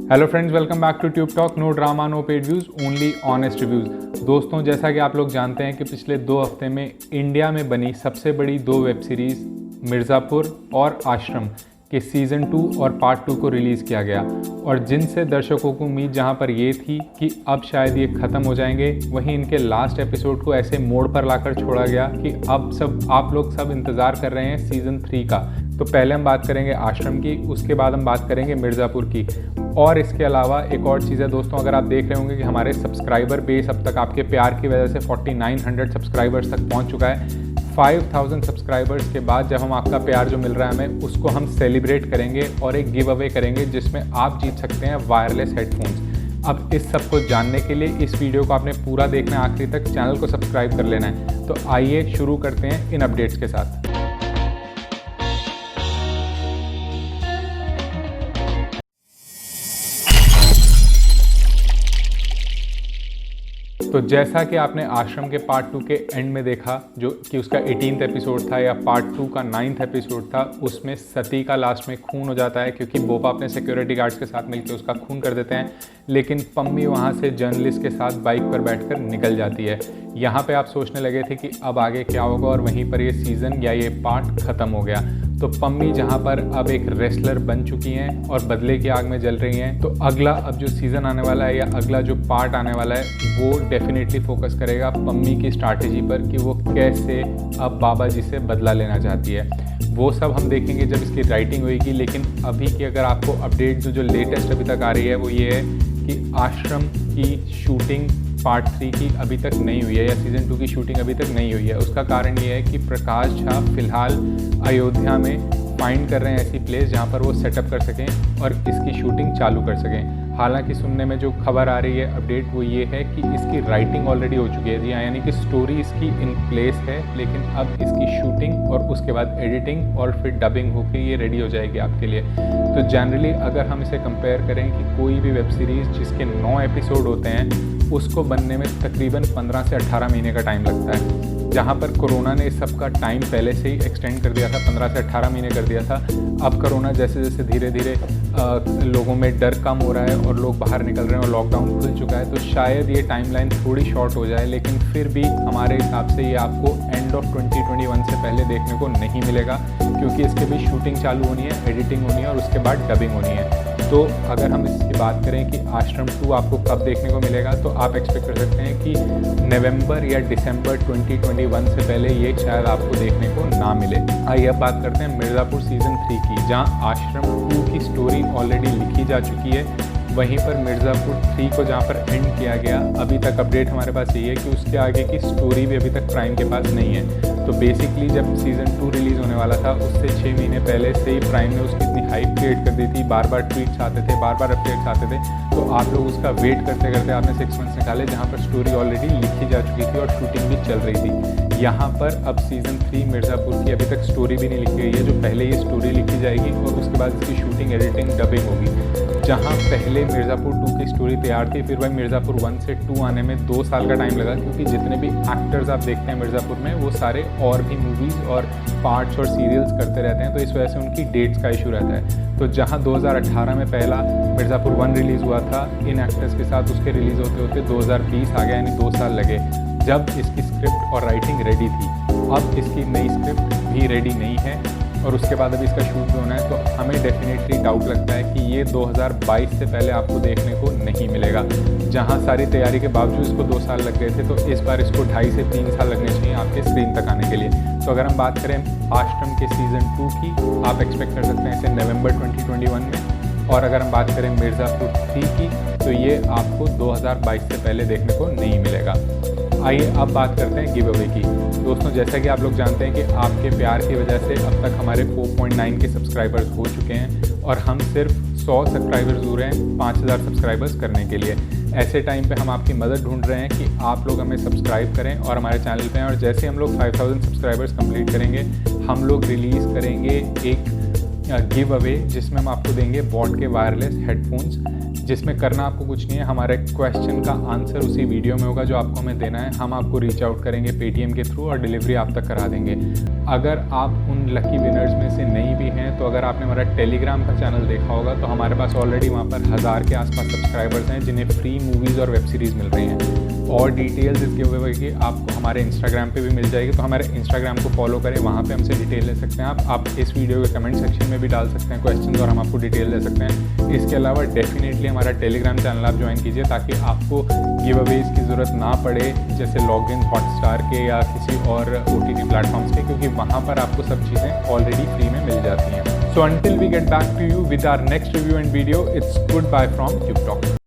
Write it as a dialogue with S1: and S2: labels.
S1: Hello friends, welcome back to Tube Talk. No drama, no paid views, only honest reviews. दोस्तों, जैसा कि आप लोग जानते हैं कि पिछले 2 हफ्ते में इंडिया में बनी सबसे बड़ी 2 वेब सीरीज़ मिर्ज़ापुर और आश्रम के सीज़न 2 और पार्ट 2 को रिलीज़ किया गया, और जिनसे दर्शकों को उम्मीद जहां पर ये थी कि अब शायद ये ख़त्म हो जाएंगे, वहीं इनके लास्ट एपिसोड को ऐसे मोड़ पर लाकर छोड़ा गया कि अब आप लोग सब इंतज़ार कर रहे हैं सीज़न 3 का। तो पहले हम बात करेंगे आश्रम की, उसके बाद हम बात करेंगे मिर्ज़ापुर की। और इसके अलावा एक और चीज़ है दोस्तों, अगर आप देख रहे होंगे कि हमारे सब्सक्राइबर बेस अब तक आपके प्यार की वजह से 4900 सब्सक्राइबर्स तक पहुंच चुका है। 5000 सब्सक्राइबर्स के बाद जब हम आपका प्यार जो मिल रहा है हमें, उसको हम सेलिब्रेट करेंगे और एक गिव अवे करेंगे जिसमें आप जीत सकते हैं वायरलेस हेडफोन्स। अब इस सब को जानने के लिए इस वीडियो को आपने पूरा देखना है आखिरी तक, चैनल को सब्सक्राइब कर लेना है। तो आइए शुरू करते हैं इन अपडेट्स के साथ। तो जैसा कि आपने आश्रम के पार्ट 2 के एंड में देखा, जो कि उसका 18th एपिसोड था या पार्ट 2 का 9th एपिसोड था, उसमें सती का लास्ट में खून हो जाता है क्योंकि बोपा अपने सिक्योरिटी गार्ड्स के साथ मिलकर उसका खून कर देते हैं। लेकिन पम्मी वहाँ से जर्नलिस्ट के साथ बाइक पर बैठकर निकल जाती है। यहाँ पे आप सोचने लगे थे कि अब आगे क्या होगा, और वहीं पर ये सीज़न या ये पार्ट ख़त्म हो गया। तो पम्मी जहाँ पर अब एक रेसलर बन चुकी हैं और बदले की आग में जल रही हैं, तो अगला अब जो सीज़न आने वाला है या अगला जो पार्ट आने वाला है वो डेफिनेटली फोकस करेगा पम्मी की स्ट्रैटेजी पर कि वो कैसे अब बाबा जी से बदला लेना चाहती है। वो सब हम देखेंगे जब इसकी राइटिंग होगी। लेकिन अभी की अगर आपको अपडेट जो लेटेस्ट अभी तक आ रही है वो ये है कि आश्रम की शूटिंग पार्ट 3 की अभी तक नहीं हुई है या सीज़न 2 की शूटिंग अभी तक नहीं हुई है। उसका कारण ये है कि प्रकाश झा फिलहाल अयोध्या में फाइंड कर रहे हैं ऐसी प्लेस जहाँ पर वो सेटअप कर सकें और इसकी शूटिंग चालू कर सकें। हालांकि सुनने में जो खबर आ रही है अपडेट वो ये है कि इसकी राइटिंग ऑलरेडी हो चुकी है, यानी कि स्टोरी इसकी इन प्लेस है, लेकिन अब इसकी शूटिंग और उसके बाद एडिटिंग और फिर डबिंग होकर ये रेडी हो जाएगी आपके लिए। तो जनरली अगर हम इसे कंपेयर करें कि कोई भी वेब सीरीज़ जिसके 9 एपिसोड होते हैं उसको बनने में तकरीबन 15 से 18 महीने का टाइम लगता है। जहाँ पर कोरोना ने इस सब का टाइम पहले से ही एक्सटेंड कर दिया था, 15 से 18 महीने कर दिया था। अब कोरोना जैसे जैसे धीरे धीरे लोगों में डर कम हो रहा है और लोग बाहर निकल रहे हैं और लॉकडाउन खुल चुका है, तो शायद ये टाइमलाइन थोड़ी शॉर्ट हो जाए। लेकिन फिर भी हमारे हिसाब से ये आपको एंड ऑफ 2021 से पहले देखने को नहीं मिलेगा, क्योंकि इसके भी शूटिंग चालू होनी है, एडिटिंग होनी है और उसके बाद डबिंग होनी है। तो अगर हम इसकी बात करें कि आश्रम 2 आपको कब देखने को मिलेगा, तो आप एक्सपेक्ट कर सकते हैं कि नवंबर या दिसंबर 2021 से पहले ये शायद आपको देखने को ना मिले। आइए अब बात करते हैं मिर्ज़ापुर सीज़न 3 की, जहां आश्रम 2 की स्टोरी ऑलरेडी लिखी जा चुकी है। वहीं पर मिर्ज़ापुर 3 को जहाँ पर एंड किया गया, अभी तक अपडेट हमारे पास यही है कि उसके आगे की स्टोरी भी अभी तक प्राइम के पास नहीं है। तो बेसिकली जब सीज़न 2 रिलीज़ होने वाला था उससे 6 महीने पहले से ही प्राइम ने उसकी इतनी हाइप क्रिएट कर दी थी, बार बार ट्वीट्स आते थे, बार बार अपडेट्स आते थे। तो आप लोग उसका वेट करते करते आपने 6 मंथ्स निकाले, जहाँ पर स्टोरी ऑलरेडी लिखी जा चुकी थी और शूटिंग भी चल रही थी। यहाँ पर अब सीज़न 3 मिर्ज़ापुर की अभी तक स्टोरी भी नहीं लिखी गई है, जो पहले ये स्टोरी लिखी जाएगी और उसके बाद इसकी शूटिंग, एडिटिंग, डबिंग होगी। जहाँ पहले मिर्ज़ापुर 2 की स्टोरी तैयार थी, फिर भाई मिर्ज़ापुर 1 से 2 आने में 2 साल का टाइम लगा, क्योंकि जितने भी एक्टर्स आप देखते हैं मिर्ज़ापुर में वो सारे और भी मूवीज़ और पार्ट्स और सीरियल्स करते रहते हैं, तो इस वजह से उनकी डेट्स का इशू रहता है। तो जहाँ 2018 में पहला मिर्ज़ापुर 1 रिलीज़ हुआ था इन एक्टर्स के साथ, उसके रिलीज़ होते होते 2020 आ गया, यानी 2 साल लगे जब इसकी स्क्रिप्ट और राइटिंग रेडी थी। अब इसकी नई स्क्रिप्ट भी रेडी नहीं है और उसके बाद अभी इसका शूट भी होना है, तो हमें डेफिनेटली डाउट लगता है कि ये 2022 से पहले आपको देखने को नहीं मिलेगा। जहां सारी तैयारी के बावजूद इसको 2 साल लग गए थे, तो इस बार इसको 2.5 से 3 साल लगने चाहिए आपके स्क्रीन तक आने के लिए। तो अगर हम बात करें आश्रम के सीज़न 2 की, आप एक्सपेक्ट कर सकते हैं इसे नवंबर 2021 में। और अगर हम बात करें मिर्ज़ापुर 3 की, तो ये आपको 2022 से पहले देखने को नहीं मिलेगा। आइए अब बात करते हैं गिव अवे की। दोस्तों, जैसा कि आप लोग जानते हैं कि आपके प्यार की वजह से अब तक हमारे 4.9 के सब्सक्राइबर्स हो चुके हैं और हम सिर्फ 100 सब्सक्राइबर्स दूर हैं 5000 सब्सक्राइबर्स करने के लिए। ऐसे टाइम पे हम आपकी मदद ढूंढ रहे हैं कि आप लोग हमें सब्सक्राइब करें और हमारे चैनल पे हैं, और जैसे हम लोग 5000 सब्सक्राइबर्स कंप्लीट करेंगे, हम लोग रिलीज़ करेंगे एक गिव अवे जिसमें हम आपको देंगे बॉट के वायरलेस हेडफोन्स, जिसमें करना आपको कुछ नहीं है, हमारे क्वेश्चन का आंसर उसी वीडियो में होगा जो आपको हमें देना है। हम आपको रीच आउट करेंगे पेटीएम के थ्रू और डिलीवरी आप तक करा देंगे। अगर आप उन लकी विनर्स में से नहीं भी हैं तो अगर आपने हमारा टेलीग्राम का चैनल देखा होगा तो हमारे पास ऑलरेडी वहाँ पर 1000 के आसपास सब्सक्राइबर्स हैं जिन्हें फ्री मूवीज़ और वेब सीरीज़ मिल रही हैं। और डिटेल्स इस गिव अवे की आपको हमारे इंस्टाग्राम पे भी मिल जाएगी, तो हमारे इंस्टाग्राम को फॉलो करें, वहाँ पे हमसे डिटेल ले सकते हैं आप इस वीडियो के कमेंट सेक्शन में भी डाल सकते हैं क्वेश्चन और हम आपको डिटेल दे सकते हैं। इसके अलावा डेफिनेटली हमारा टेलीग्राम चैनल आप ज्वाइन कीजिए ताकि आपको गिव अवेज की ज़रूरत ना पड़े, जैसे लॉगिन हॉटस्टार के या किसी और OTT प्लेटफॉर्म्स के, क्योंकि वहाँ पर आपको सब चीज़ें ऑलरेडी फ्री में मिल जाती हैं। So until we get back to you with our next review and video, it's goodbye from Tube talk.